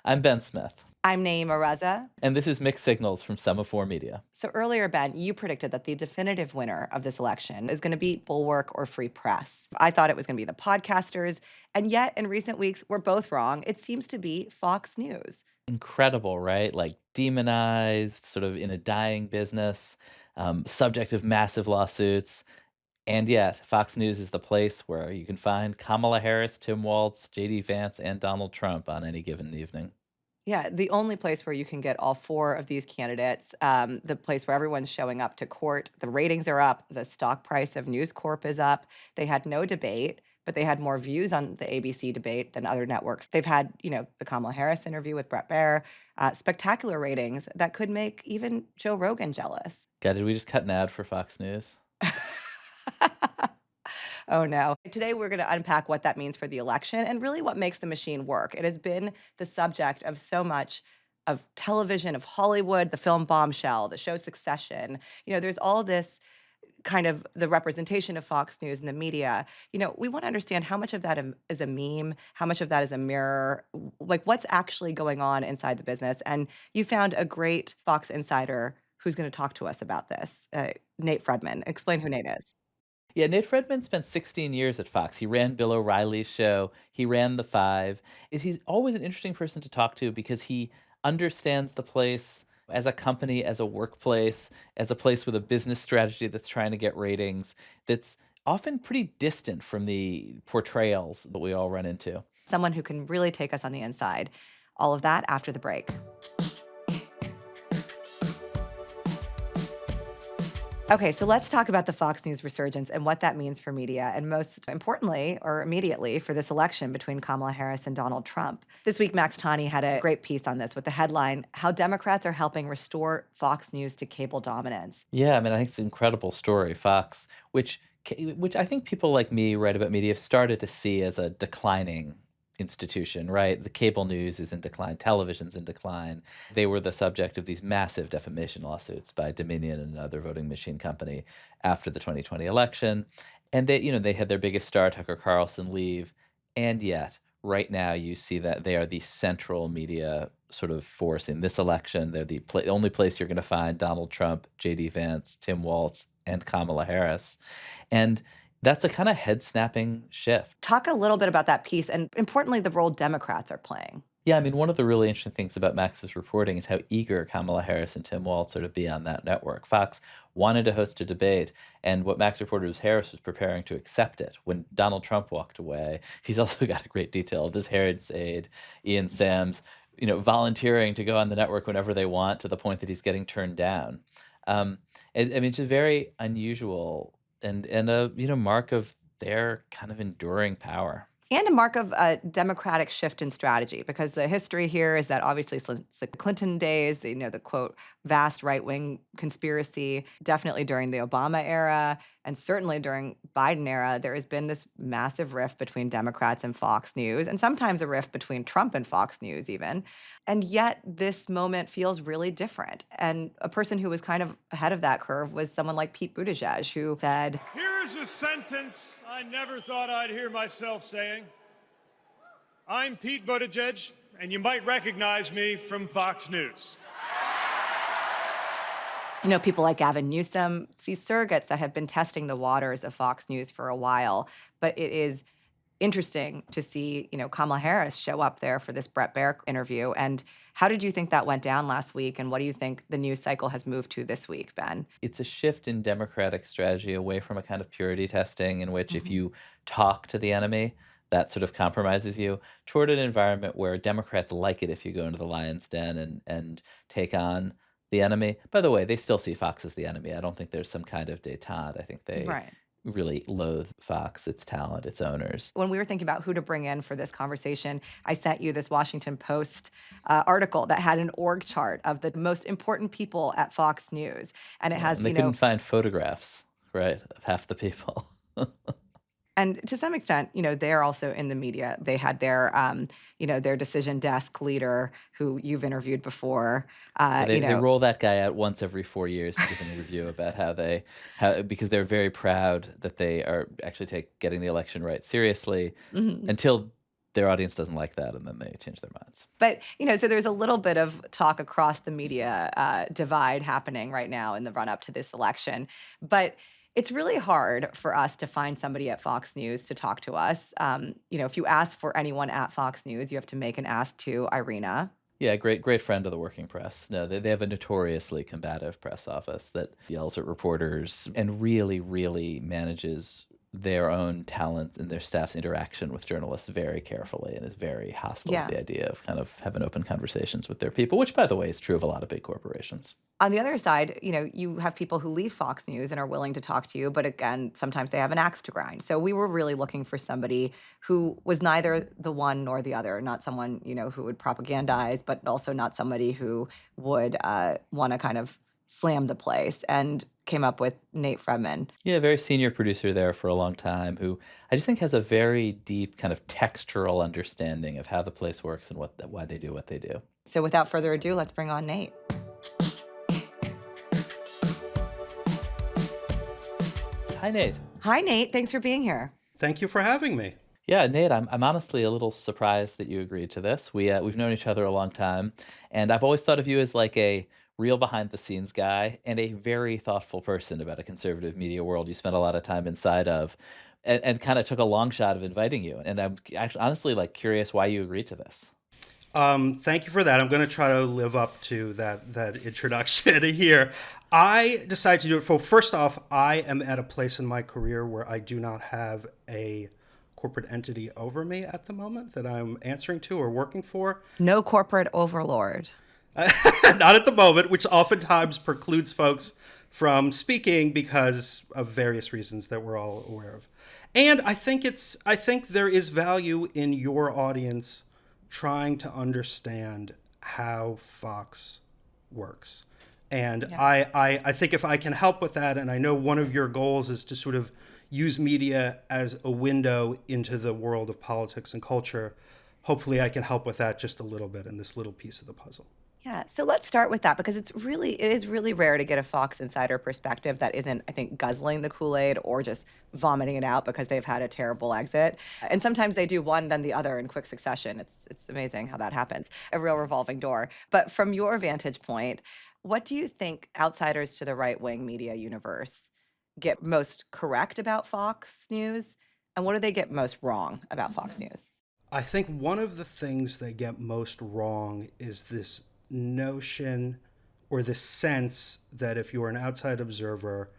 I'm Ben Smith, I'm Nayeema. and this is Mixed Signals from Semaphore Media. So earlier, Ben, you predicted that the definitive winner of this election is going to be Bulwark or Free Press. I thought it was going to be the podcasters. And yet, in recent weeks, we're both wrong. It seems to be Fox News. Incredible, right? Like demonized, sort of in a dying business, subject of massive lawsuits. And yet, Fox News is the place where you can find Kamala Harris, Tim Walz, JD Vance, and Donald Trump on any given evening. Yeah, the only place where you can get all four of these candidates, the place where everyone's showing up to court. The ratings are up. The stock price of News Corp is up. They had no debate, but they had more views on the ABC debate than other networks. They've had, the Kamala Harris interview with Brett Baier, spectacular ratings that could make even Joe Rogan jealous. God, did we just cut an ad for Fox News? Oh, no. Today, we're going to unpack what that means for the election and really what makes the machine work. It has been the subject of so much of television, of Hollywood, the film Bombshell, the show Succession. There's all this kind of the representation of Fox News in the media. We want to understand how much of that is a meme, how much of that is a mirror, like what's actually going on inside the business. And you found a great Fox insider who's going to talk to us about this, Nate Fredman. Explain who Nate is. Yeah, Nate Fredman spent 16 years at Fox. He ran Bill O'Reilly's show. He ran The Five. He's always an interesting person to talk to because he understands the place as a company, as a workplace, as a place with a business strategy that's trying to get ratings, that's often pretty distant from the portrayals that we all run into. Someone who can really take us on the inside. All of that after the break. Okay, so let's talk about the Fox News resurgence and what that means for media, and most importantly, or immediately, for this election between Kamala Harris and Donald Trump. This week, Max Tani had a great piece on this with the headline, How Democrats Are Helping Restore Fox News to Cable Dominance. Yeah, I mean, I think it's an incredible story. Fox, which I think people like me write about media have started to see as a declining institution, right? The cable news is in decline, television's in decline. They were the subject of these massive defamation lawsuits by Dominion and another voting machine company after the 2020 election. And they had their biggest star, Tucker Carlson, leave. And yet, right now, you see that they are the central media sort of force in this election. They're the only place you're going to find Donald Trump, JD Vance, Tim Walz, and Kamala Harris. And that's a kind of head snapping shift. Talk a little bit about that piece and, importantly, the role Democrats are playing. Yeah, I mean, one of the really interesting things about Max's reporting is how eager Kamala Harris and Tim Walz are to be on that network. Fox wanted to host a debate, and what Max reported was Harris was preparing to accept it. When Donald Trump walked away, he's also got a great detail of this Harris aide, Ian Sams, volunteering to go on the network whenever they want, to the point that he's getting turned down. I mean, it's just very unusual and a mark of their kind of enduring power. And a mark of a democratic shift in strategy, because the history here is that obviously since the Clinton days, the quote, vast right wing conspiracy, definitely during the Obama era, and certainly during Biden era, there has been this massive rift between Democrats and Fox News, and sometimes a rift between Trump and Fox News even. And yet this moment feels really different. And a person who was kind of ahead of that curve was someone like Pete Buttigieg, who said, Here's a sentence I never thought I'd hear myself saying. I'm Pete Buttigieg, and you might recognize me from Fox News. People like Gavin Newsom see surrogates that have been testing the waters of Fox News for a while. But it is interesting to see, Kamala Harris show up there for this Brett Baier interview. And how did you think that went down last week? And what do you think the news cycle has moved to this week, Ben? It's a shift in Democratic strategy away from a kind of purity testing in which if you talk to the enemy, that sort of compromises you, toward an environment where Democrats like it if you go into the lion's den and take on the enemy. By the way, they still see Fox as the enemy. I don't think there's some kind of détente. I think they Right. really loathe Fox, its talent, its owners. When we were thinking about who to bring in for this conversation, I sent you this Washington Post article that had an org chart of the most important people at Fox News. And it has, And they couldn't find photographs, right, of half the people. and to some extent, they're also in the media. They had their decision desk leader who you've interviewed before. They roll that guy out once every 4 years to give an interview about because they're very proud that they are actually getting the election right seriously Mhm. until their audience doesn't like that, and then they change their minds. But, so there's a little bit of talk across the media divide happening right now in the run up to this election. But it's really hard for us to find somebody at Fox News to talk to us. If you ask for anyone at Fox News, you have to make an ask to Irina. Yeah, great friend of the working press. No, they have a notoriously combative press office that yells at reporters and really, really manages their own talent and their staff's interaction with journalists very carefully, and is very hostile Yeah. to the idea of kind of having open conversations with their people, which, by the way, is true of a lot of big corporations. On the other side, you have people who leave Fox News and are willing to talk to you, but again, sometimes they have an axe to grind. So we were really looking for somebody who was neither the one nor the other, not someone, who would propagandize, but also not somebody who would want to kind of slam the place, and came up with Nate Fredman. Yeah, very senior producer there for a long time, who I just think has a very deep kind of textural understanding of how the place works and why they do what they do. So without further ado, let's bring on Nate. Hi, Nate. Hi, Nate. Thanks for being here. Thank you for having me. Yeah, Nate, I'm honestly a little surprised that you agreed to this. We've known each other a long time, and I've always thought of you as like a real behind the scenes guy and a very thoughtful person about a conservative media world you spent a lot of time inside of, and kind of took a long shot of inviting you. And I'm actually honestly like curious why you agreed to this. Thank you for that. I'm going to try to live up to that introduction here. I decided to do it. Well, first off, I am at a place in my career where I do not have a corporate entity over me at the moment that I'm answering to or working for. No corporate overlord. Not at the moment, which oftentimes precludes folks from speaking because of various reasons that we're all aware of. And I think there is value in your audience trying to understand how Fox works. And Yeah. I think if I can help with that, and I know one of your goals is to sort of use media as a window into the world of politics and culture, hopefully I can help with that just a little bit in this little piece of the puzzle. Yeah, so let's start with that, because it is really rare to get a Fox insider perspective that isn't, I think, guzzling the Kool-Aid or just vomiting it out because they've had a terrible exit. And sometimes they do one, then the other in quick succession. It's amazing how that happens. A real revolving door. But from your vantage point, what do you think outsiders to the right-wing media universe get most correct about Fox News, and what do they get most wrong about Fox News? I think one of the things they get most wrong is this notion or the sense that if you're an outside observer,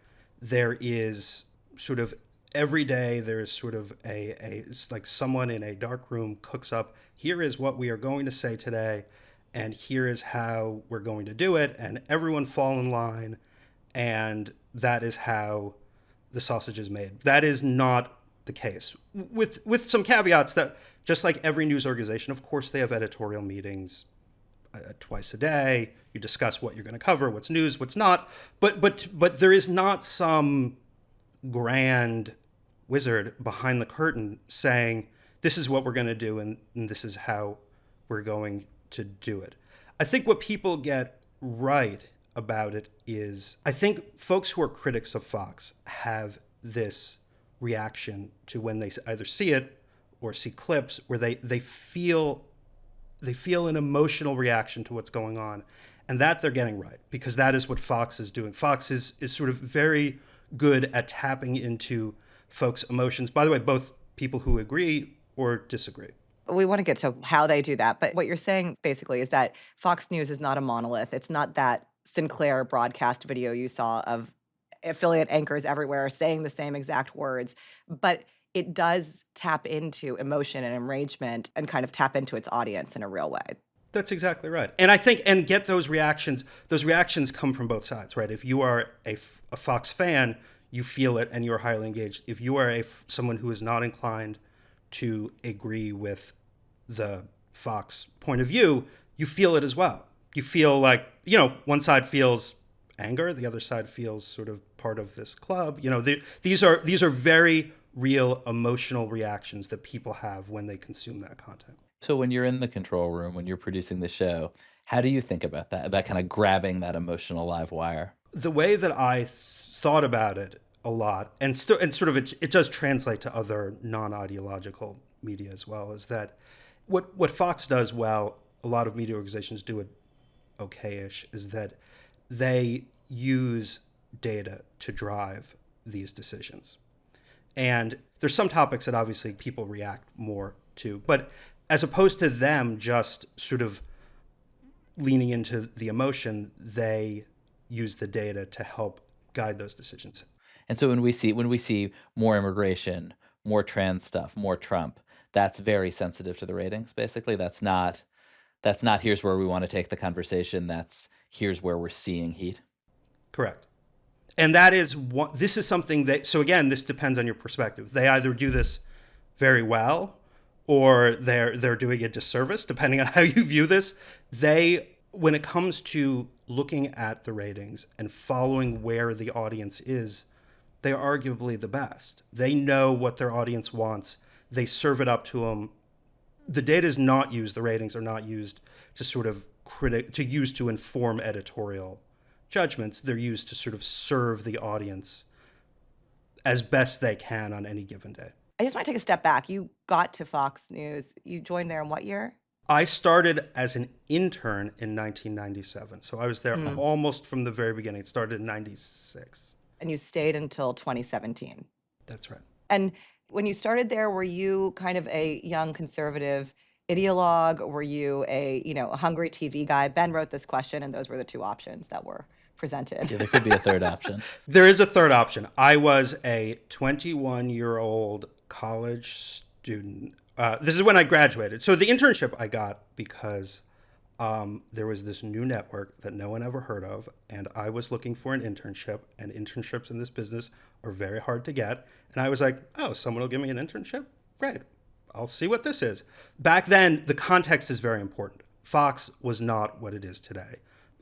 there is sort of every day there's sort of it's like someone in a dark room cooks up, here is what we are going to say today, and here is how we're going to do it, and everyone fall in line, and that is how the sausage is made. That is not the case, with some caveats that just like every news organization, of course, they have editorial meetings twice a day. You discuss what you're going to cover, what's news, what's not. But there is not some grand wizard behind the curtain saying, this is what we're going to do, and this is how we're going to do it. I think what people get right about it is, I think folks who are critics of Fox have this reaction to when they either see it or see clips where they feel an emotional reaction to what's going on, and that they're getting right, because that is what Fox is doing. Fox is sort of very good at tapping into folks' emotions. By the way, both people who agree or disagree. We want to get to how they do that, but what you're saying basically is that Fox News is not a monolith. It's not that Sinclair broadcast video you saw of affiliate anchors everywhere saying the same exact words, but it does tap into emotion and enragement and kind of tap into its audience in a real way. That's exactly right. And I think, and get those reactions come from both sides, right? If you are a Fox fan, you feel it and you're highly engaged. If you are someone who is not inclined to agree with the Fox point of view, you feel it as well. You feel like, one side feels anger, the other side feels sort of part of this club. These are very real emotional reactions that people have when they consume that content. So when you're in the control room, when you're producing the show, how do you think about that, about kind of grabbing that emotional live wire? The way that I thought about it a lot, and sort of it does translate to other non-ideological media as well, is that what Fox does well, a lot of media organizations do it okay-ish, is that they use data to drive these decisions. And there's some topics that obviously people react more to, but as opposed to them just sort of leaning into the emotion, they use the data to help guide those decisions. And so when we see more immigration, more trans stuff, more Trump, that's very sensitive to the ratings, basically. That's not here's where we want to take the conversation. That's here's where we're seeing heat. Correct. And that is what this is something that, so again, this depends on your perspective. They either do this very well or they're doing a disservice, depending on how you view this. When it comes to looking at the ratings and following where the audience is, they are arguably the best. They know what their audience wants. They serve it up to them. The data is not used, the ratings are not used to sort of to inform editorial judgments. They're used to sort of serve the audience as best they can on any given day. I just want to take a step back. You got to Fox News. You joined there in what year? I started as an intern in 1997. So I was there almost from the very beginning. It started in 96. And you stayed until 2017. That's right. And when you started there, were you kind of a young conservative ideologue? Were you a hungry TV guy? Ben wrote this question, and those were the two options that were presented. Yeah, there could be a third option. There is a third option. I was a 21-year-old college student. This is when I graduated. So the internship I got because there was this new network that no one ever heard of, and I was looking for an internship, and internships in this business are very hard to get. And I was like, oh, someone will give me an internship? Great. I'll see what this is. Back then, the context is very important. Fox was not what it is today.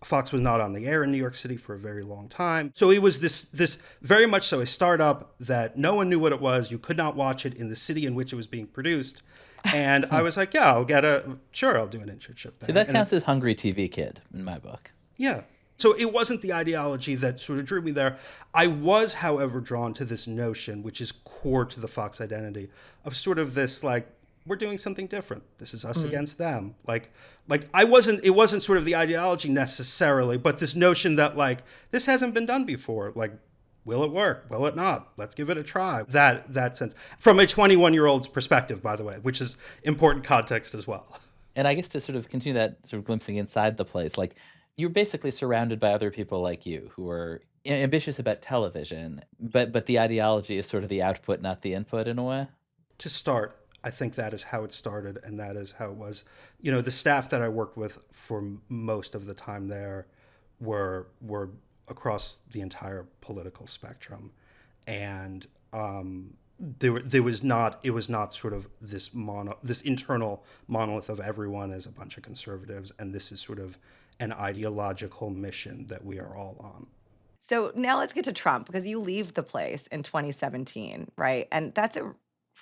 Fox was not on the air in New York City for a very long time. So it was this very much so a startup that no one knew what it was. You could not watch it in the city in which it was being produced. And I was like, yeah, I'll do an internship there. See, that counts as hungry TV kid in my book. Yeah. So it wasn't the ideology that sort of drew me there. I was, however, drawn to this notion, which is core to the Fox identity, of sort of this, like, we're doing something different. This is us against them. It wasn't sort of the ideology necessarily, but this notion that, like, this hasn't been done before. Like, will it work? Will it not? Let's give it a try. That sense. From a 21-year-old's perspective, by the way, which is important context as well. And I guess to sort of continue that sort of glimpsing inside the place, like, you're basically surrounded by other people like you who are ambitious about television, but the ideology is sort of the output, not the input in a way. To start, I think that is how it started, and that is how it was. The staff that I worked with for most of the time there were across the entire political spectrum, and it was not sort of this internal monolith of everyone as a bunch of conservatives, and this is sort of an ideological mission that we are all on. So now let's get to Trump, because you leave the place in 2017, right? And that's a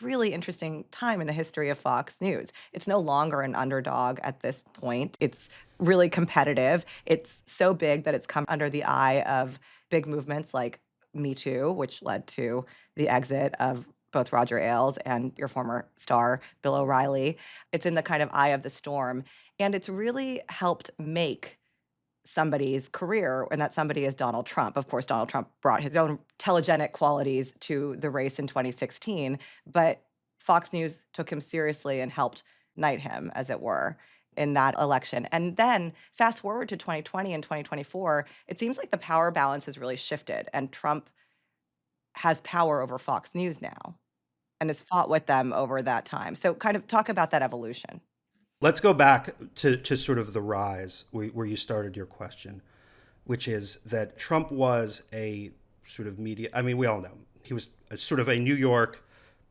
really interesting time in the history of Fox News. It's no longer an underdog at this point. It's really competitive. It's so big that it's come under the eye of big movements like MeToo, which led to the exit of both Roger Ailes and your former star, Bill O'Reilly. It's in the kind of eye of the storm. And it's really helped make somebody's career, and that somebody is Donald Trump. Of course, Donald Trump brought his own telegenic qualities to the race in 2016, but Fox News took him seriously and helped knight him, as it were, in that election. And then fast forward to 2020 and 2024, it seems like the power balance has really shifted, and Trump has power over Fox News now and has fought with them over that time. So kind of talk about that evolution. Let's go back to sort of the rise where you started your question, which is that Trump was a sort of media. I mean, we all know he was sort of a New York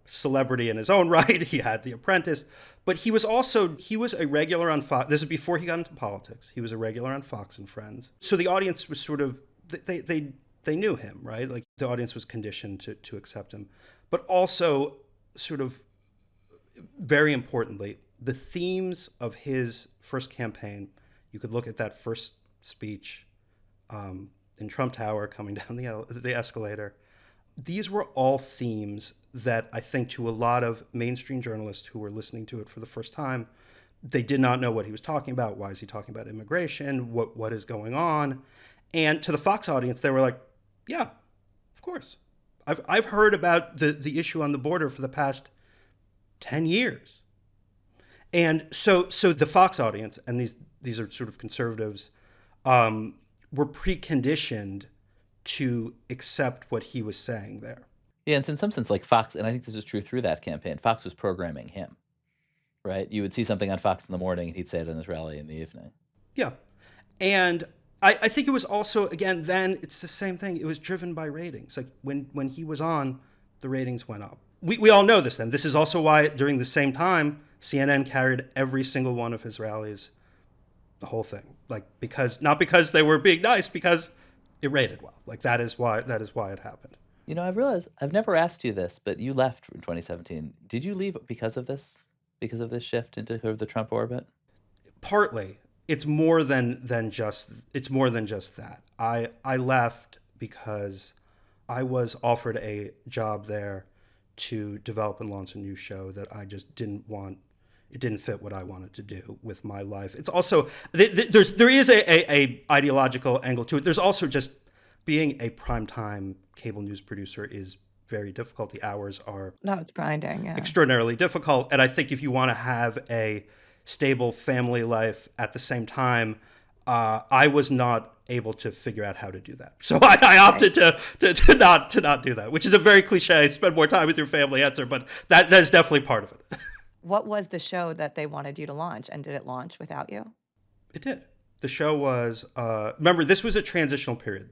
celebrity in his own right. He had The Apprentice, but he was a regular on Fox. This is before he got into politics. He was a regular on Fox and Friends. So the audience was sort of, they knew him, right? Like the audience was conditioned to accept him, but also sort of very importantly, the themes of his first campaign, you could look at that first speech in Trump Tower coming down the escalator. these were all themes that I think to a lot of mainstream journalists who were listening to it for the first time, they did not know what he was talking about. Why is he talking about immigration? What is going on? And to the Fox audience, they were like, yeah, of course. I've heard about the issue on the border for the past 10 years. And so the Fox audience, and these are sort of conservatives, were preconditioned to accept what he was saying there. Yeah, and in some sense, like Fox, and I think this is true through that campaign, Fox was programming him, right? You would see something on Fox in the morning, and he'd say it on his rally in the evening. Yeah. And I think it was also, again, then it's the same thing. It was driven by ratings. Like when he was on, the ratings went up. We all know this then. This is also why during the same time, CNN carried every single one of his rallies, the whole thing. Like, not because they were being nice, because it rated well. Like that is why it happened. You know, I've realized I've never asked you this, but you left in 2017. Did you leave because of this shift into the Trump orbit? Partly. It's more than just that. I left because I was offered a job there to develop and launch a new show that I just didn't want. It didn't fit what I wanted to do with my life. It's also there is a ideological angle to it. There's also just being a primetime cable news producer is very difficult. The hours are it's grinding. Yeah. extraordinarily difficult. And I think if you want to have a stable family life at the same time, I was not able to figure out how to do that. So I opted to not do that, which is a very cliche, spend more time with your family answer, but that is definitely part of it. What was the show that they wanted you to launch, and did it launch without you? It did. The show was, remember, this was a transitional period.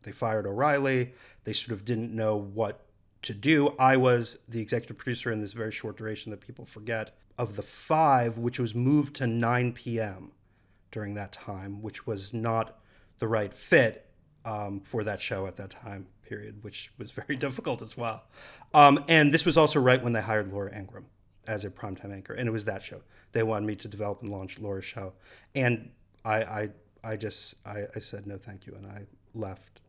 They fired O'Reilly. They sort of didn't know what to do. I was the executive producer in this very short duration that people forget of the 5, which was moved to 9 p.m. during that time, which was not the right fit for that show at that time period, which was very difficult as well. And this was also right when they hired Laura Ingraham as a primetime anchor, and it was that show. They wanted me to develop and launch Laura's show, and I said no, thank you, and I left.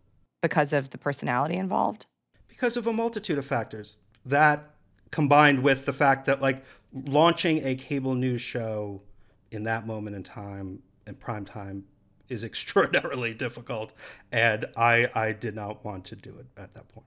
Because of the personality involved? Because of a multitude of factors. That combined with the fact that like launching a cable news show in that moment in time, in prime time, is extraordinarily difficult, and I did not want to do it at that point.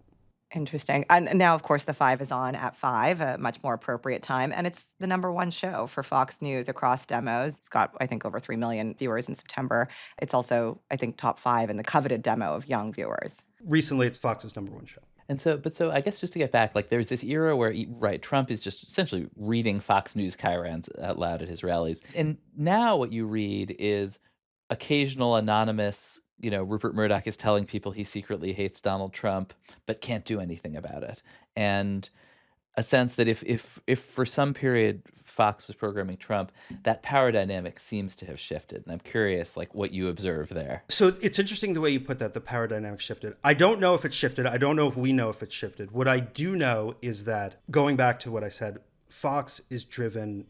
Interesting. And now, of course, The 5 is on at 5, a much more appropriate time. And it's the #1 show for Fox News across demos. It's got, I think, over 3 million viewers in September. It's also, I think, top 5 in the coveted demo of young viewers. Recently, it's Fox's #1 show. And so I guess just to get back, like there's this era where, right, Trump is just essentially reading Fox News chirons out loud at his rallies. And now what you read is occasional anonymous, Rupert Murdoch is telling people he secretly hates Donald Trump, but can't do anything about it. And a sense that if for some period Fox was programming Trump, that power dynamic seems to have shifted. And I'm curious, like, what you observe there. So it's interesting the way you put that, the power dynamic shifted. I don't know if it's shifted. I don't know if we know if it's shifted. What I do know is that, going back to what I said, Fox is driven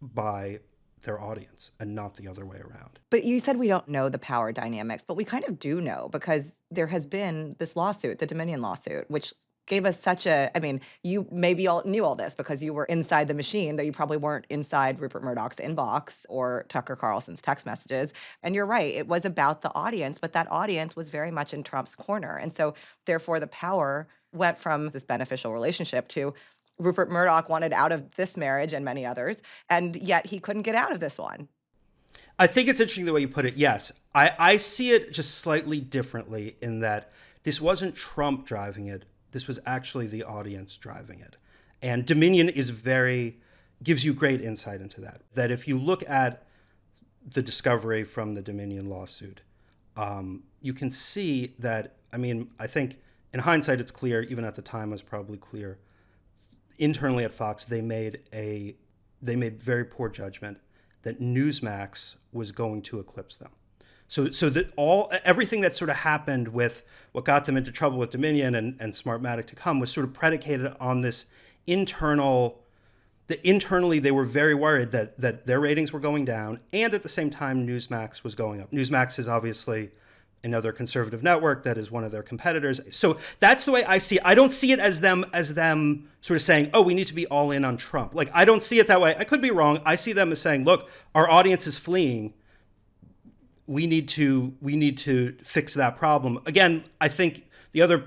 by their audience and not the other way around. But you said we don't know the power dynamics, but we kind of do know, because there has been this lawsuit, the Dominion lawsuit, which gave us you maybe all knew all this because you were inside the machine, that you probably weren't inside Rupert Murdoch's inbox or Tucker Carlson's text messages. And you're right, it was about the audience, but that audience was very much in Trump's corner. And so therefore the power went from this beneficial relationship to Rupert Murdoch wanted out of this marriage and many others, and yet he couldn't get out of this one. I think it's interesting the way you put it. Yes, I see it just slightly differently in that this wasn't Trump driving it. This was actually the audience driving it. And Dominion gives you great insight into that. That if you look at the discovery from the Dominion lawsuit, you can see that, I think in hindsight it's clear, even at the time it was probably clear, internally at Fox, they made very poor judgment that Newsmax was going to eclipse them. So that everything that sort of happened with what got them into trouble with Dominion and Smartmatic to come was sort of predicated on this internally they were very worried that their ratings were going down, and at the same time Newsmax was going up. Newsmax is obviously another conservative network that is one of their competitors. So that's the way I see it. I don't see it as them sort of saying, oh, we need to be all in on Trump. Like, I don't see it that way. I could be wrong. I see them as saying, look, our audience is fleeing. We need to fix that problem. Again, I think the other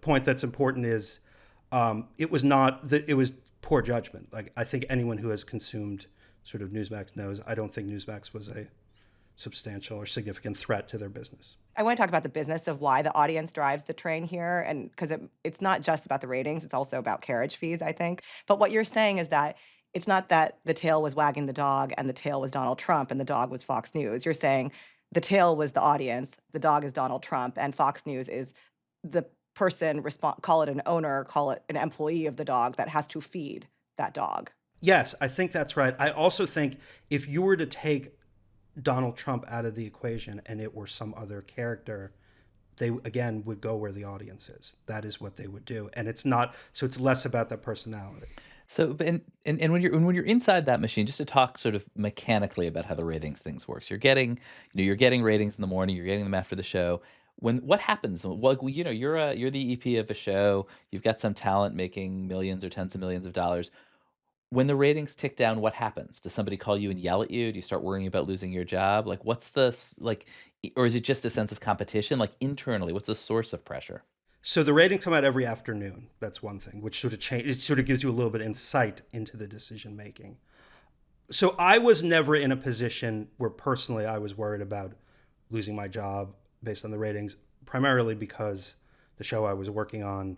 point that's important is it was poor judgment. Like, I think anyone who has consumed sort of Newsmax knows I don't think Newsmax was a substantial or significant threat to their business. I want to talk about the business of why the audience drives the train here, and because it's not just about the ratings, it's also about carriage fees, I think. But what you're saying is that it's not that the tail was wagging the dog and the tail was Donald Trump and the dog was Fox News. You're saying the tail was the audience, the dog is Donald Trump, and Fox News is the person, call it an owner, call it an employee of the dog that has to feed that dog. Yes, I think that's right. I also think if you were to take Donald Trump out of the equation and it were some other character, they again would go where the audience is. That is what they would do. And it's less about that personality. So, and when you're inside that machine, just to talk sort of mechanically about how the ratings things works, you're getting ratings in the morning, you're getting them after the show. What happens? Well, you're the EP of a show, you've got some talent making millions or tens of millions of dollars. When the ratings tick down, what happens? Does somebody call you and yell at you? Do you start worrying about losing your job? Like, or is it just a sense of competition? Like, internally, what's the source of pressure? So the ratings come out every afternoon. That's one thing, which sort of it sort of gives you a little bit of insight into the decision making. So I was never in a position where personally I was worried about losing my job based on the ratings, primarily because the show I was working on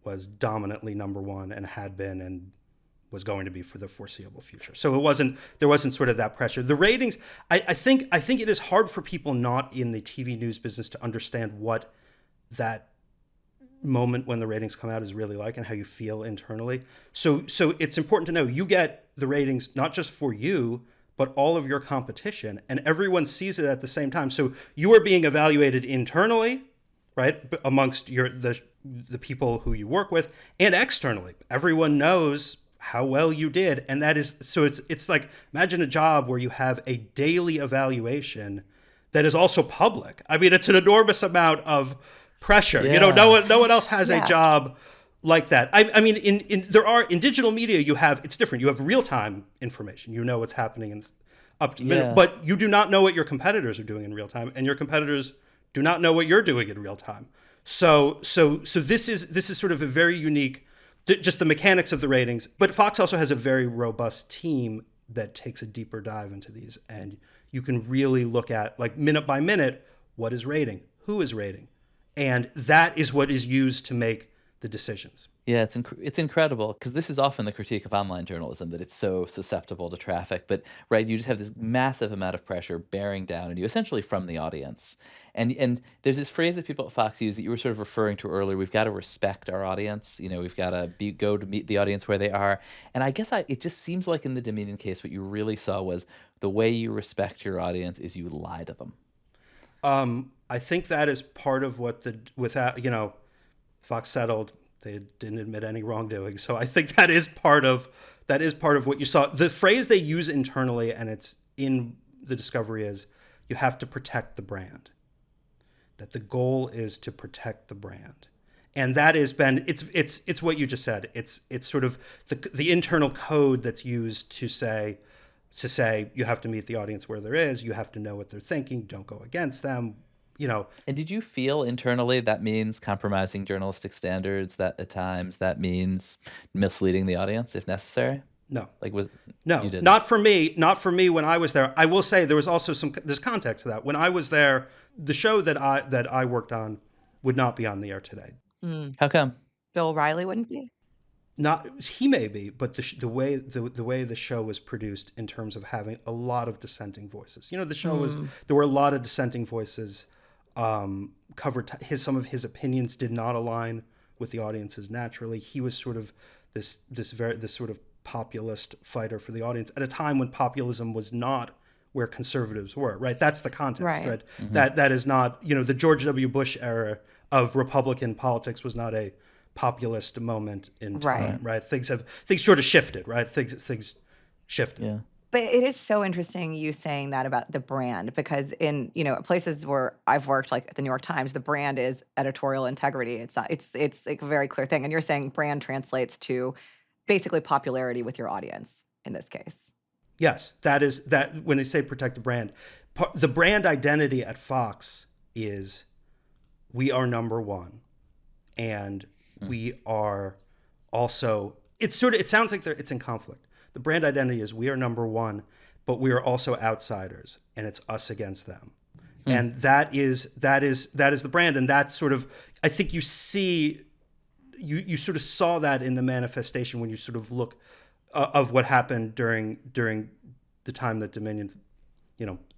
was dominantly number one and had been and was going to be for the foreseeable future. So there wasn't sort of that pressure. The ratings, I think it is hard for people not in the TV news business to understand what that moment when the ratings come out is really like and how you feel internally. So it's important to know you get the ratings not just for you, but all of your competition, and everyone sees it at the same time. So you are being evaluated internally, right, amongst the people who you work with, and externally. Everyone knows how well you did, and that is so. It's like, imagine a job where you have a daily evaluation that is also public. I mean, it's an enormous amount of pressure. Yeah. You know, no one else has a job like that. I mean, in digital media, it's different. You have real time information. You know what's happening up to the minute, but you do not know what your competitors are doing in real time, and your competitors do not know what you're doing in real time. So this is sort of a very unique, just the mechanics of the ratings. But Fox also has a very robust team that takes a deeper dive into these, and you can really look at, like, minute by minute, what is rating, who is rating, and that is what is used to make the decisions. Yeah, it's incredible, because this is often the critique of online journalism, that it's so susceptible to traffic. But right, you just have this massive amount of pressure bearing down on you, essentially from the audience. And there's this phrase that people at Fox use that you were sort of referring to earlier. We've got to respect our audience. We've got to go to meet the audience where they are. And I guess it just seems like in the Dominion case, what you really saw was the way you respect your audience is you lie to them. I think that is part of what Fox settled. They didn't admit any wrongdoing. So I think that is part of what you saw. The phrase they use internally, and it's in the Discovery, is you have to protect the brand. That the goal is to protect the brand. And that has been, it's what you just said. It's sort of the internal code that's used to say you have to meet the audience where there is, you have to know what they're thinking, don't go against them. And did you feel internally that means compromising journalistic standards, that at times that means misleading the audience if necessary? No. No, you didn't. Not for me when I was there. I will say there was also there's context to that. When I was there, the show that I worked on would not be on the air today. How come? Bill O'Reilly wouldn't be? He may be, but the way the show was produced in terms of having a lot of dissenting voices. The show there were a lot of dissenting voices. Covered some of his opinions did not align with the audience's naturally. He was sort of this sort of populist fighter for the audience at a time when populism was not where conservatives were. Right, that's the context. Right, mm-hmm. That is not the George W. Bush era of Republican politics was not a populist moment in time. Right, things sort of shifted. Right, things shifted. Yeah. But it is so interesting you saying that about the brand because in, places where I've worked, like at the New York Times, the brand is editorial integrity. It's not, it's like a very clear thing. And you're saying brand translates to basically popularity with your audience in this case. Yes, that when they say protect the brand, the brand identity at Fox is we are number one, and we are also, it sounds like it's in conflict. The brand identity is we are number one, but we are also outsiders, and it's us against them. And that is the brand. And that's sort of, I think you see, you sort of saw that in the manifestation when you sort of look of what happened during the time that Dominion,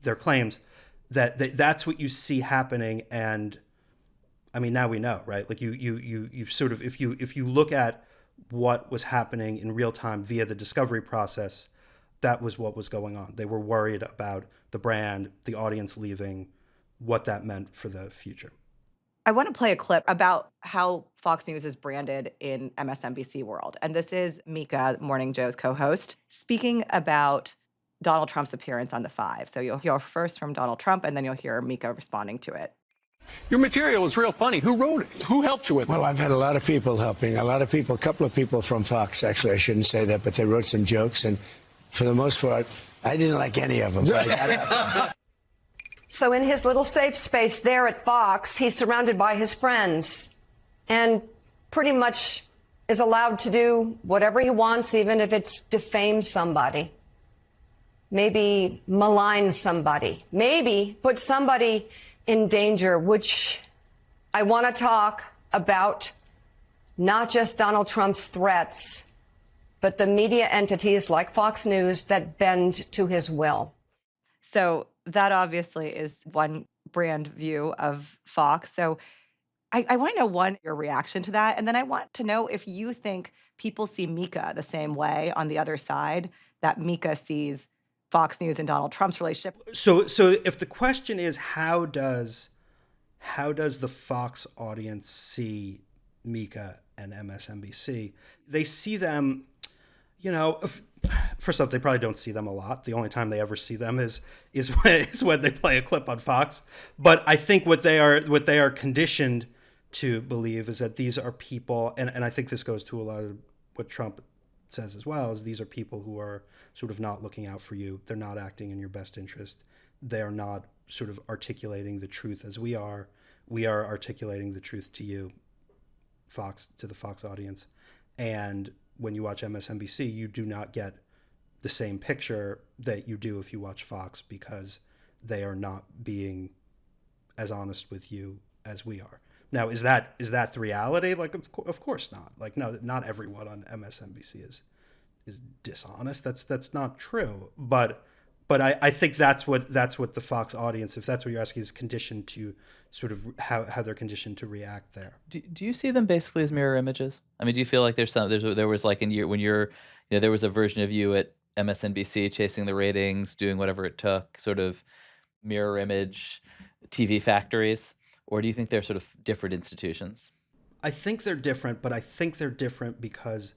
their claims that's what you see happening. And I mean, now we know, right? Like you sort of, if you look at what was happening in real time via the discovery process, that was what was going on. They were worried about the brand, the audience leaving, what that meant for the future. I want to play a clip about how Fox News is branded in MSNBC world. And this is Mika, Morning Joe's co-host, speaking about Donald Trump's appearance on The Five. So you'll hear first from Donald Trump, and then you'll hear Mika responding to it. Your material is real funny. Who wrote it? Who helped you with it? Well, I've had a lot of people helping. A couple of people from Fox, actually. I shouldn't say that, but they wrote some jokes. And for the most part, I didn't like any of them. So in his little safe space there at Fox, he's surrounded by his friends and pretty much is allowed to do whatever he wants, even if it's defame somebody, maybe malign somebody, maybe put somebody in danger, which I want to talk about not just Donald Trump's threats, but the media entities like Fox News that bend to his will. So that obviously is one brand view of Fox. So I want to know, one, your reaction to that. And then I want to know if you think people see Mika the same way on the other side, that Mika sees Fox News and Donald Trump's relationship. So if the question is how does the Fox audience see Mika and MSNBC, they see them, first off, they probably don't see them a lot. The only time they ever see them is when they play a clip on Fox. But I think what they are conditioned to believe is that these are people, and I think this goes to a lot of what Trump says as well, is these are people who are sort of not looking out for you. They're not acting in your best interest. They're not sort of articulating the truth as we are. We are articulating the truth to you, Fox, to the Fox audience. And when you watch MSNBC, you do not get the same picture that you do if you watch Fox, because they are not being as honest with you as we are. Now, is that the reality? Like, of course not. Like, no, not everyone on MSNBC is dishonest. That's not true. But I think that's what the Fox audience, if that's what you're asking, is conditioned to sort of how they're conditioned to react there. Do you see them basically as mirror images? I mean, do you feel like there was like there was a version of you at MSNBC chasing the ratings, doing whatever it took, sort of mirror image TV factories? Or do you think they're sort of different institutions? I think they're different, but I think they're different because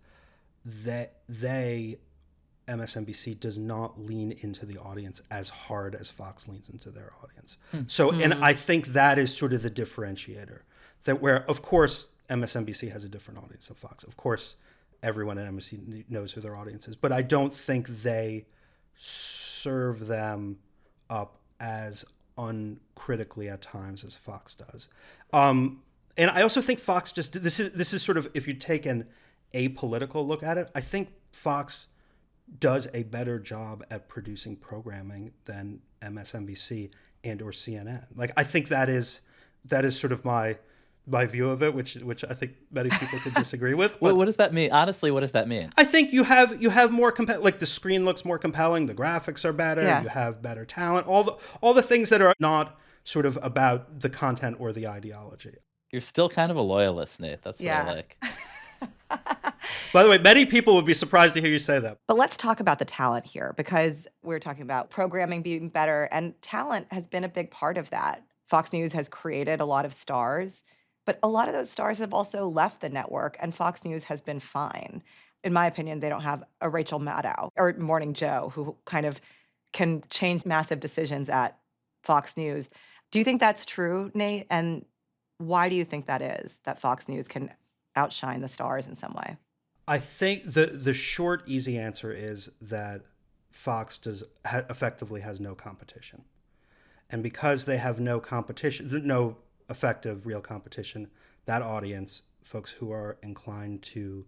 MSNBC does not lean into the audience as hard as Fox leans into their audience. So, and I think that is sort of the differentiator. That where, of course, MSNBC has a different audience than Fox. Of course, everyone at MSNBC knows who their audience is, but I don't think they serve them up as uncritically at times as Fox does. And I also think Fox this is sort of, if you take an apolitical look at it, I think Fox does a better job at producing programming than MSNBC and or CNN. Like, I think that is sort of my view of it, which I think many people could disagree with. Well, what does that mean? Honestly, what does that mean? I think you have more like the screen looks more compelling, the graphics are better, you have better talent, all the things that are not sort of about the content or the ideology. You're still kind of a loyalist, Nate. That's what I like. By the way, many people would be surprised to hear you say that. But let's talk about the talent here, because we're talking about programming being better, and talent has been a big part of that. Fox News has created a lot of stars, but a lot of those stars have also left the network, and Fox News has been fine. in my opinion, they don't have a Rachel Maddow or Morning Joe who kind of can change massive decisions at Fox News. Do you think that's true, Nate? And why do you think that is, that Fox News can outshine the stars in some way? I think the short, easy answer is that Fox effectively has no competition. And because they have no competition, no effective real competition, that audience, folks who are inclined to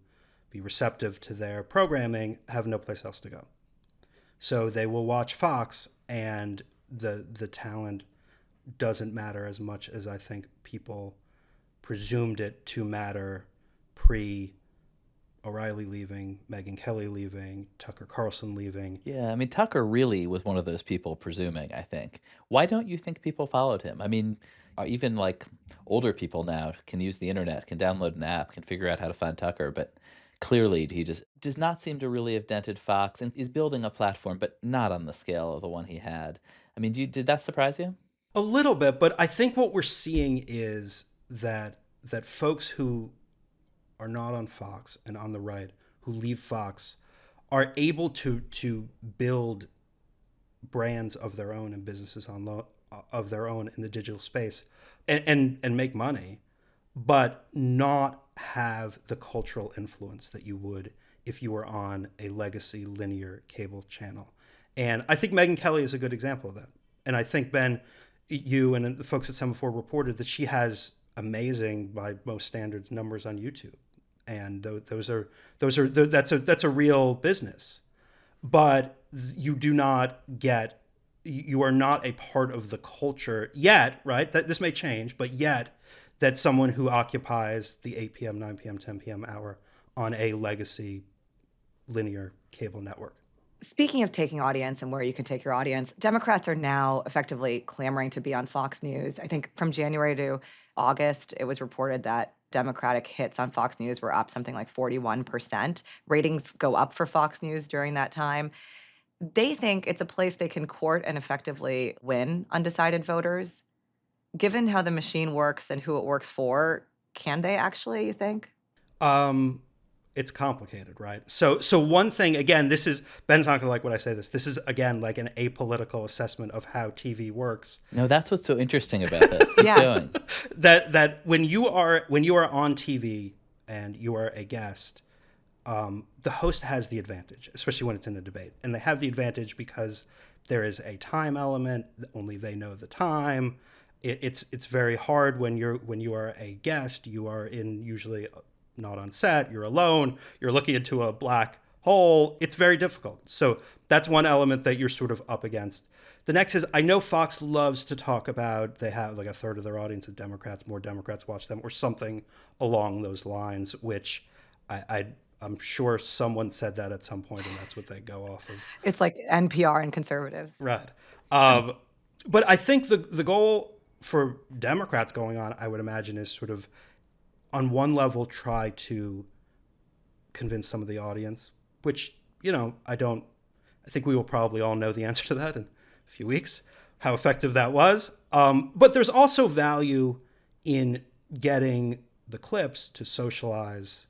be receptive to their programming, have no place else to go. So they will watch Fox, and the talent doesn't matter as much as I think people presumed it to matter pre O'Reilly leaving, Megyn Kelly leaving, Tucker Carlson leaving. Yeah, I mean, Tucker really was one of those people presuming, I think. Why don't you think people followed him? I mean, even like older people now can use the internet, can download an app, can figure out how to find Tucker, but clearly he just does not seem to really have dented Fox and is building a platform, but not on the scale of the one he had. I mean, did that surprise you? A little bit, but I think what we're seeing is that folks who are not on Fox and on the right, who leave Fox, are able to build brands of their own and businesses of their own in the digital space and make money, but not have the cultural influence that you would if you were on a legacy linear cable channel. And I think Megyn Kelly is a good example of that. And I think, Ben, you and the folks at Semaphore reported that she has amazing, by most standards, numbers on YouTube. And that's a real business. But you are not a part of the culture yet, right? That this may change, but yet that someone who occupies the 8 p.m., 9 p.m., 10 p.m. hour on a legacy linear cable network. Speaking of taking audience and where you can take your audience, Democrats are now effectively clamoring to be on Fox News. I think from January to August, it was reported that Democratic hits on Fox News were up something like 41%. Ratings go up for Fox News during that time. They think it's a place they can court and effectively win undecided voters. Given how the machine works and who it works for, can they actually, you think? It's complicated, right? So one thing, again, Ben's not gonna like when I say this. This is, again, like an apolitical assessment of how TV works. No, that's what's so interesting about this. Keep Yes. going. That when you are on TV and you are a guest, the host has the advantage, especially when it's in a debate. And they have the advantage because there is a time element. Only they know the time. It's very hard when you are a guest. You are usually not on set, you're alone, you're looking into a black hole. It's very difficult. So that's one element that you're sort of up against. The next is, I know Fox loves to talk about, they have like a third of their audience is Democrats, more Democrats watch them, or something along those lines, which I'm sure someone said that at some point, and that's what they go off of. It's like NPR and conservatives. Right. But I think the goal for Democrats going on, I would imagine, is sort of, on one level, try to convince some of the audience, which, I think we will probably all know the answer to that in a few weeks, how effective that was. But there's also value in getting the clips to socialize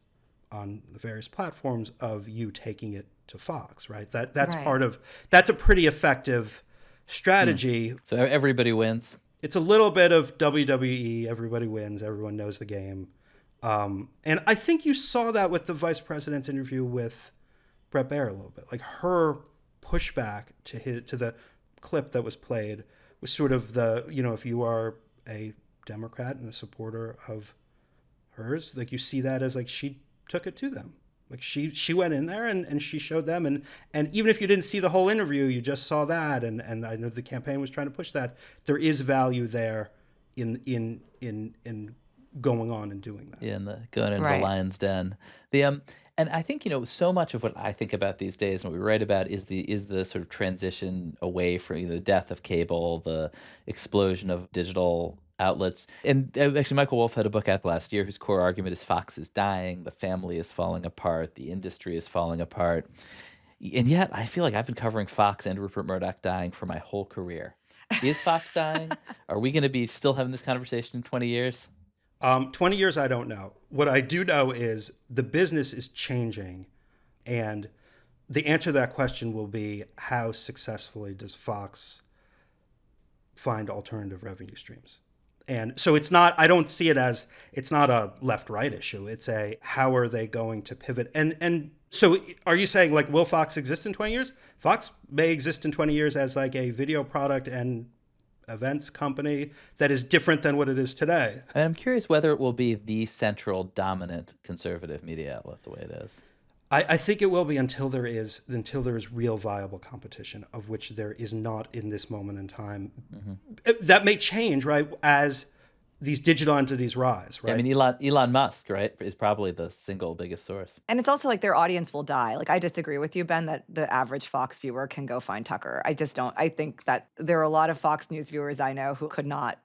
on the various platforms of you taking it to Fox, right? That's Right. That's a pretty effective strategy. So everybody wins. It's a little bit of WWE, everybody wins, everyone knows the game. And I think you saw that with the vice president's interview with Bret Baier a little bit. Like, her pushback to the clip that was played was sort of if you are a Democrat and a supporter of hers, like, you see that as like she took it to them. Like, she went in there and she showed them, and even if you didn't see the whole interview, you just saw that, and I know the campaign was trying to push that. There is value there in going on and doing that. Yeah, and going into Right. the lion's den. And I think so much of what I think about these days and what we write about is the sort of transition away from the death of cable, the explosion of digital outlets. And actually, Michael Wolff had a book out last year whose core argument is Fox is dying, the family is falling apart, the industry is falling apart. And yet, I feel like I've been covering Fox and Rupert Murdoch dying for my whole career. Is Fox dying? Are we going to be still having this conversation in 20 years? 20 years, I don't know. What I do know is the business is changing And the answer to that question will be, how successfully does Fox find alternative revenue streams? And so it's not, I don't see it as, it's not a left-right issue. It's a, how are they going to pivot? And so are you saying, like, will Fox exist in 20 years? Fox may exist in 20 years as like a video product and events company that is different than what it is today. And I'm curious whether it will be the central dominant conservative media outlet the way it is. I think it will be until there is real viable competition, of which there is not in this moment in time. Mm-hmm. That may change, right, as these digital entities rise, right? Yeah, I mean, Elon Musk, right, is probably the single biggest source. And it's also like their audience will die. Like, I disagree with you, Ben, that the average Fox viewer can go find Tucker. I just don't. I think that there are a lot of Fox News viewers I know who could not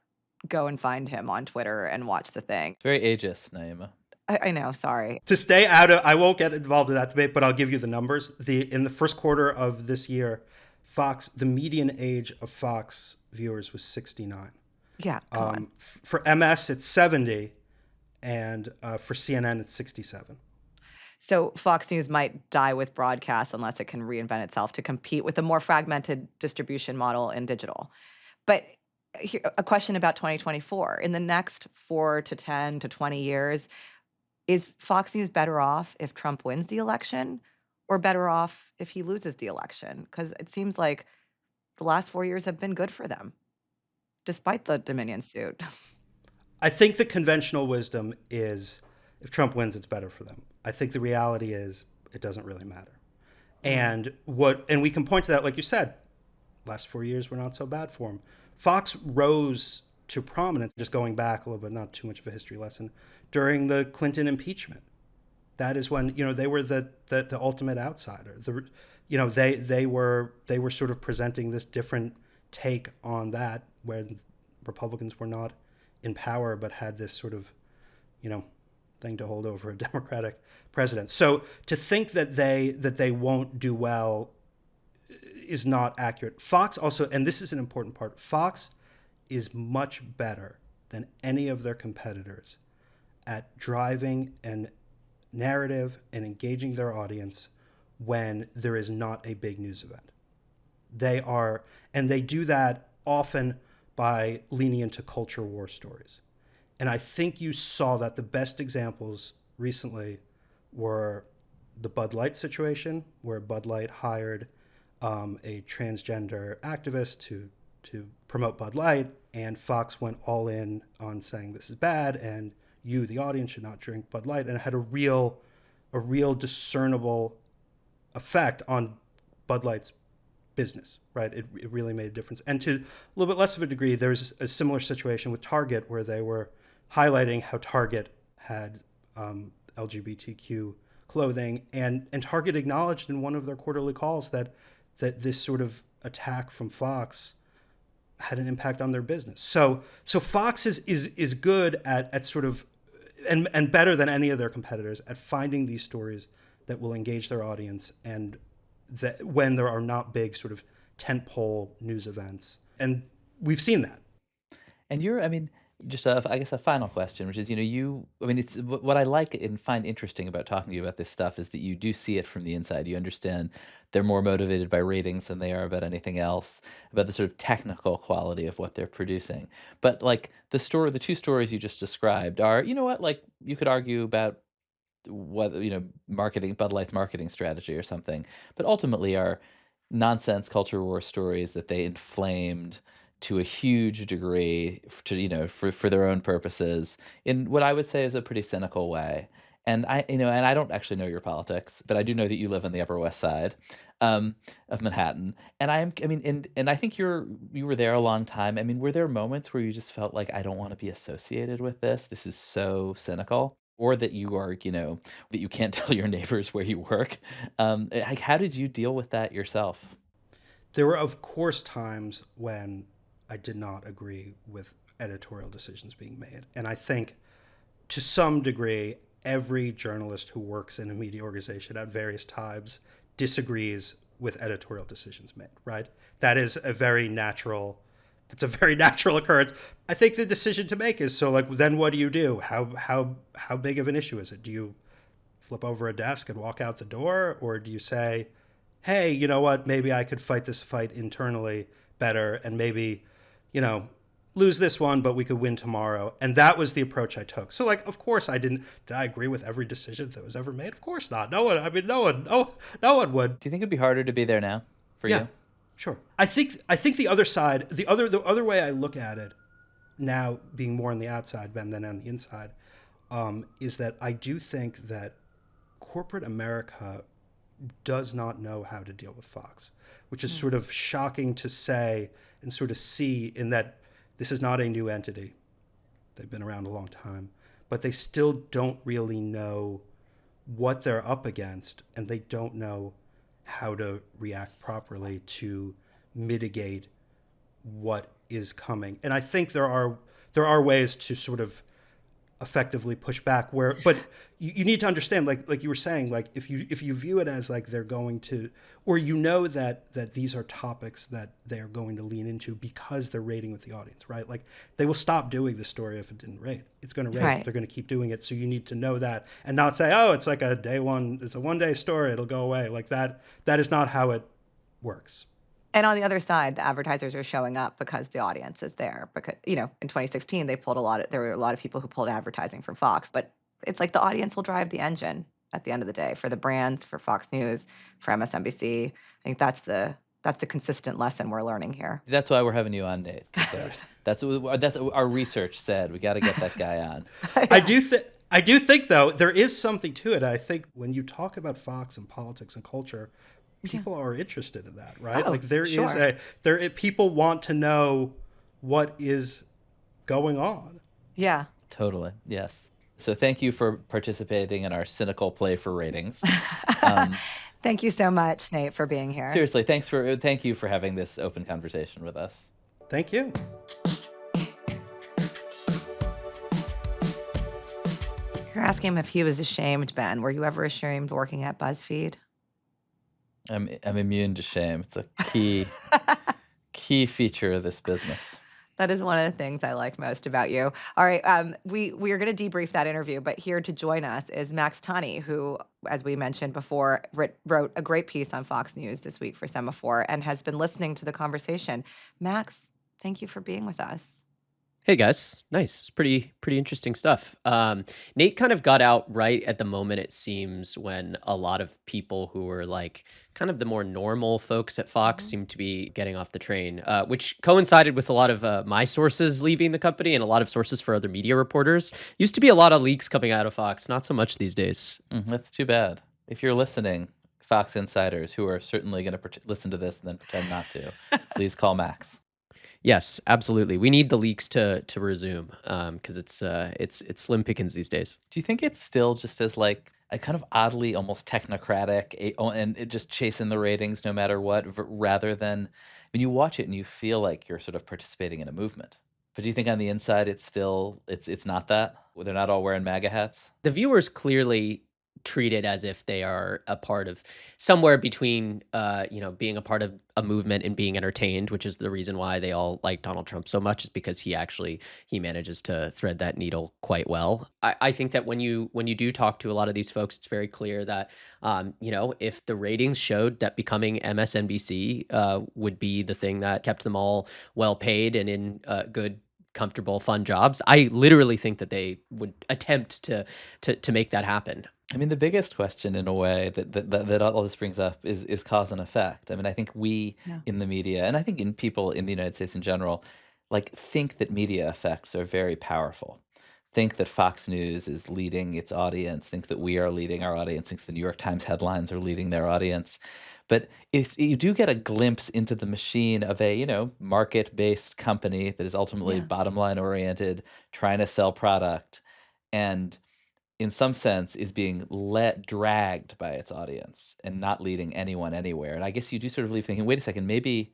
go and find him on Twitter and watch the thing. Very ageist, Nayeema. I know, sorry. To stay out of, I won't get involved in that debate, but I'll give you the numbers. In the first quarter of this year, Fox, the median age of Fox viewers was 69. Yeah, come on. For MS, it's 70, and for CNN, it's 67. So Fox News might die with broadcast unless it can reinvent itself to compete with a more fragmented distribution model in digital. But here, a question about 2024. In the next 4 to 10 to 20 years, is Fox News better off if Trump wins the election, or better off if he loses the election? Because it seems like the last 4 years have been good for them, despite the Dominion suit. I think the conventional wisdom is, if Trump wins, it's better for them. I think the reality is it doesn't really matter. And we can point to that, like you said, last 4 years were not so bad for him. Fox rose to prominence, just going back a little bit, not too much of a history lesson, during the Clinton impeachment. That is when, they were the ultimate outsider. They were sort of presenting this different take on that, when Republicans were not in power but had this sort of, thing to hold over a Democratic president. So to think that they won't do well is not accurate. Fox also, and this is an important part, Fox is much better than any of their competitors at driving a narrative and engaging their audience when there is not a big news event. They do that often by leaning into culture war stories. And I think you saw that the best examples recently were the Bud Light situation, where Bud Light hired a transgender activist to promote Bud Light, and Fox went all in on saying this is bad, and you, the audience, should not drink Bud Light, and it had a real discernible effect on Bud Light's business, right? It really made a difference. And to a little bit less of a degree, there's a similar situation with Target, where they were highlighting how Target had LGBTQ clothing, and Target acknowledged in one of their quarterly calls that this sort of attack from Fox had an impact on their business. So Fox is good at sort of, and better than any of their competitors at finding these stories that will engage their audience, and that when there are not big sort of tentpole news events. And we've seen that. And just I guess a final question, which is, it's what I like and find interesting about talking to you about this stuff is that you do see it from the inside. You understand they're more motivated by ratings than they are about anything else, about the sort of technical quality of what they're producing. But like the two stories you just described are, like you could argue about whether, marketing, Bud Light's marketing strategy or something, but ultimately are nonsense culture war stories that they inflamed to a huge degree for their own purposes in what I would say is a pretty cynical way. And I don't actually know your politics, but I do know that you live on the Upper West Side of Manhattan. And I think you were there a long time. I mean, were there moments where you just felt like, I don't want to be associated with this? This is so cynical. Or that you are, that you can't tell your neighbors where you work. How did you deal with that yourself? There were, of course, times when I did not agree with editorial decisions being made. And I think to some degree, every journalist who works in a media organization at various times disagrees with editorial decisions made, right? That is a very natural occurrence. I think the decision to make is, so like, then what do you do? How big of an issue is it? Do you flip over a desk and walk out the door? Or do you say, hey, you know what, maybe I could fight this fight internally better and maybe, lose this one, but we could win tomorrow. And that was the approach I took. So of course did I agree with every decision that was ever made? Of course not. No one would. Do you think it'd be harder to be there now for you? Sure. I think the other side, the other way I look at it now, being more on the outside than on the inside, is that I do think that corporate America does not know how to deal with Fox, which is sort of shocking to say and sort of see, in that this is not a new entity. They've been around a long time, but they still don't really know what they're up against, and they don't know how to react properly to mitigate what is coming. And I think there are ways to sort of effectively push back, but you need to understand, like you were saying, like if you view it as like they're going to, or that these are topics that they're going to lean into because they're rating with the audience, right? Like they will stop doing the story if it didn't rate. It's going to rate. Right. They're going to keep doing it. So you need to know that and not say, oh, it's like it's a 1 day story, it'll go away. Like that is not how it works. And on the other side, the advertisers are showing up because the audience is there. Because, in 2016, there were a lot of people who pulled advertising from Fox. But it's like the audience will drive the engine at the end of the day for the brands, for Fox News, for MSNBC. I think that's the consistent lesson we're learning here. That's why we're having you on, Nate. That's what our research said. We got to get that guy on. I do think, though, there is something to it. I think when you talk about Fox and politics and culture, people are interested in that, right? Oh, like there sure. is people want to know what is going on. Yeah. Totally. Yes. So thank you for participating in our cynical play for ratings. Thank you so much, Nate, for being here. Seriously, thank you for having this open conversation with us. Thank you. You're asking him if he was ashamed, Ben. Were you ever ashamed working at BuzzFeed? I'm immune to shame. It's a key feature of this business. That is one of the things I like most about you. All right, we are going to debrief that interview, but here to join us is Max Tani, who, as we mentioned before, wrote a great piece on Fox News this week for Semaphore and has been listening to the conversation. Max, thank you for being with us. Hey guys, nice. It's pretty interesting stuff. Nate kind of got out right at the moment, it seems, when a lot of people who were like kind of the more normal folks at Fox seemed to be getting off the train, which coincided with a lot of my sources leaving the company and a lot of sources for other media reporters. Used to be a lot of leaks coming out of Fox, not so much these days. That's too bad. If you're listening, Fox insiders who are certainly going to listen to this and then pretend not to, please call Max. Yes, absolutely. We need the leaks to resume because it's slim pickings these days. Do you think it's still just as like a kind of oddly almost technocratic and it just chasing the ratings no matter what, rather than when you watch it and you feel like you're sort of participating in a movement? But do you think on the inside it's not that? They're not all wearing MAGA hats? The viewers clearly treat it as if they are a part of somewhere between, being a part of a movement and being entertained, which is the reason why they all like Donald Trump so much, is because he manages to thread that needle quite well. I think that when you do talk to a lot of these folks, it's very clear that, if the ratings showed that becoming MSNBC would be the thing that kept them all well paid and in good, comfortable, fun jobs, I literally think that they would attempt to make that happen. I mean, the biggest question in a way that all this brings up is cause and effect. I mean, I think we in the media, and I think in people in the United States in general, like think that media effects are very powerful. Think that Fox News is leading its audience, think that we are leading our audience, think the New York Times headlines are leading their audience. But you do get a glimpse into the machine of a, market-based company that is ultimately bottom line oriented, trying to sell product, and in some sense is being dragged by its audience and not leading anyone anywhere. And I guess you do sort of leave thinking, wait a second, maybe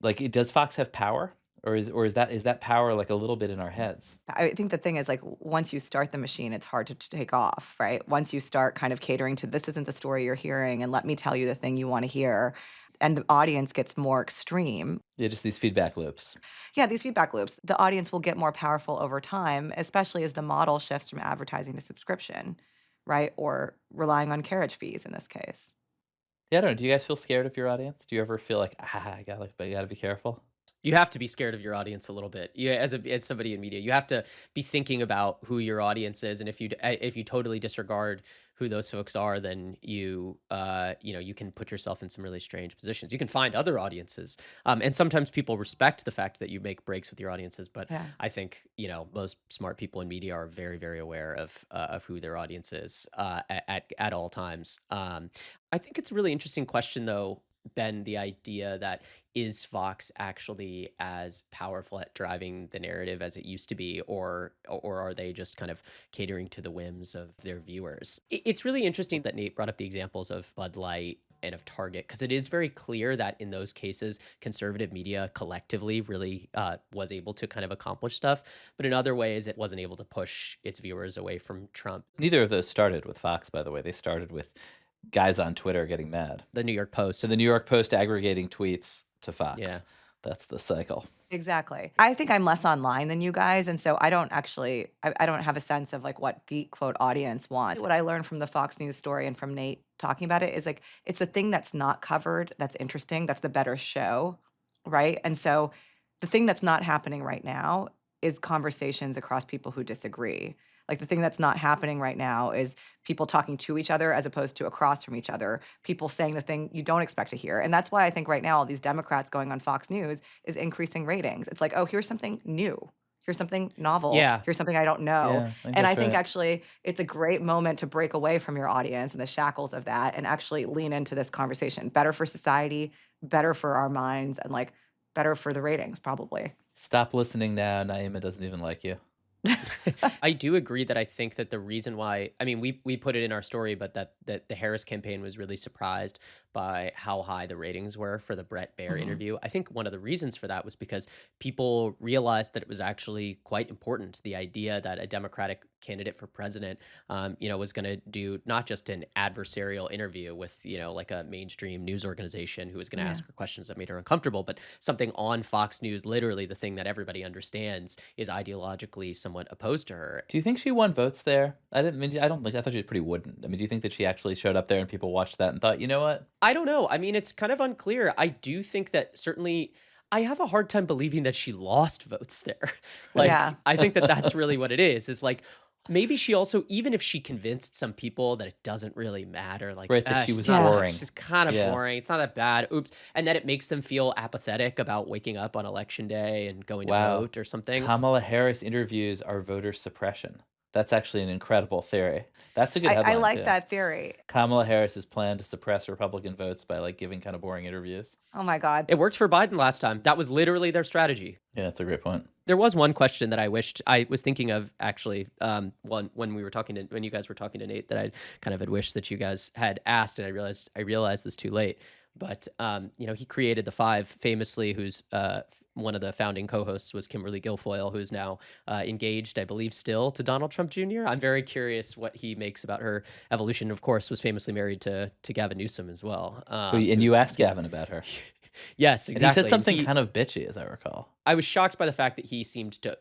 does Fox have power? Or is that power like a little bit in our heads? I think the thing is, like, once you start the machine, it's hard to take off, right? Once you start kind of catering to this isn't the story you're hearing, and let me tell you the thing you want to hear, and the audience gets more extreme. Yeah, just these feedback loops. Yeah, these feedback loops. The audience will get more powerful over time, especially as the model shifts from advertising to subscription. right? Or relying on carriage fees in this case. Yeah, I don't know. Do you guys feel scared of your audience? Do you ever feel like, I gotta be careful? You have to be scared of your audience a little bit. Yeah, as somebody in media, you have to be thinking about who your audience is, and if you totally disregard who those folks are, then you can put yourself in some really strange positions. You can find other audiences, and sometimes people respect the fact that you make breaks with your audiences. But Yeah. I think most smart people in media are very, very aware of who their audience is at all times. I think it's a really interesting question, though, Ben, the idea that is Fox actually as powerful at driving the narrative as it used to be, or are they just kind of catering to the whims of their viewers? It's really interesting that Nate brought up the examples of Bud Light and of Target, because it is very clear that in those cases, conservative media collectively really was able to kind of accomplish stuff. But in other ways, it wasn't able to push its viewers away from Trump. Neither of those started with Fox, by the way. They started with guys on Twitter getting mad. The New York Post. So the New York Post aggregating tweets to Fox. Yeah. That's the cycle. Exactly. I think I'm less online than you guys, and so I don't actually I don't have a sense of like what the quote audience wants. What I learned from the Fox News story and from Nate talking about it is like it's the thing that's not covered that's interesting, that's the better show, right? And so the thing that's not happening right now is conversations across people who disagree. Like the thing that's not happening right now is people talking to each other as opposed to across from each other, people saying the thing you don't expect to hear. And that's why I think right now all these Democrats going on Fox News is increasing ratings. It's like, oh, here's something new. Here's something novel. Yeah. Here's something I don't know. Yeah, I think And I that's think right. actually it's a great moment to break away from your audience and the shackles of that and actually lean into this conversation. Better for society, better for our minds, and like better for the ratings, probably. Stop listening now. Nayeema doesn't even like you. I do agree that I think that the reason why, I mean, we put it in our story, but that the Harris campaign was really surprised by how high the ratings were for the Brett Baer interview. I think one of the reasons for that was because people realized that it was actually quite important. The idea that a Democratic candidate for president, was going to do not just an adversarial interview with, like a mainstream news organization who was going to ask her questions that made her uncomfortable, but something on Fox News, literally the thing that everybody understands is ideologically somewhat opposed to her. Do you think she won votes there? I thought she was pretty wooden. I mean, do you think that she actually showed up there and people watched that and thought, you know what? I don't know. I mean, it's kind of unclear. I do think that certainly I have a hard time believing that she lost votes there. Yeah. I think that that's really what it is like, maybe she also, even if she convinced some people that it doesn't really matter, like Right, that she was Yeah. boring. she's kind of Yeah. boring. It's not that bad. Oops. And that it makes them feel apathetic about waking up on election day and going to Wow. vote or something. Kamala Harris interviews are voter suppression. That's actually an incredible theory. That's a good I headline. like too. that theory. Kamala Harris's plan to suppress Republican votes by like giving kind of boring interviews. Oh my God. It worked for Biden last time. That was literally their strategy. Yeah, that's a great point. There was one question that I wished I was thinking of actually, when you guys were talking to Nate, that I kind of had wished that you guys had asked, and I realized this too late. But he created the Five famously, who's one of the founding co-hosts was Kimberly Guilfoyle, who is now engaged, I believe, still to Donald Trump Jr. I'm very curious what he makes about her evolution. Of course, was famously married to Gavin Newsom as well. And you asked Gavin about her. Yes, And exactly. he said something kind of bitchy, as I recall. I was shocked by the fact that he seemed to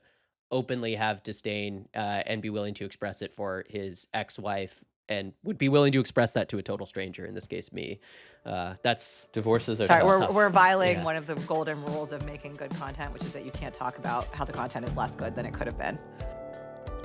openly have disdain and be willing to express it for his ex-wife, and would be willing to express that to a total stranger, in this case me. That's Divorces are Sorry, tough. we're violating Yeah. one of the golden rules of making good content, which is that you can't talk about how the content is less good than it could have been.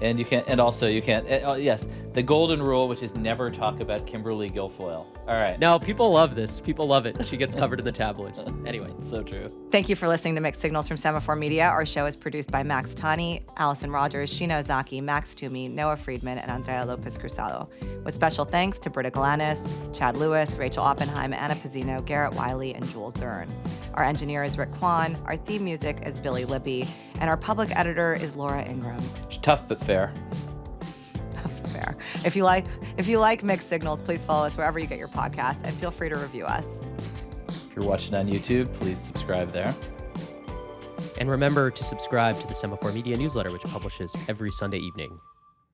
And you can't, and also you can't, yes, the golden rule, which is never talk about Kimberly Guilfoyle. All right. No, people love this. People love it. She gets covered in the tabloids. Anyway. So true. Thank you for listening to Mixed Signals from Semaphore Media. Our show is produced by Max Tani, Allison Rogers, Sheena Ozaki, Max Toomey, Noah Friedman, and Andrea Lopez Cruzado. With special thanks to Britta Galanis, Chad Lewis, Rachel Oppenheim, Anna Pizzino, Garrett Wiley, and Jules Zern. Our engineer is Rick Kwan. Our theme music is Billy Libby. And our public editor is Laura Ingram. Tough but fair. Fair. If you like Mixed Signals, please follow us wherever you get your podcasts and feel free to review us. If you're watching on YouTube, please subscribe there. And remember to subscribe to the Semaphore Media newsletter, which publishes every Sunday evening.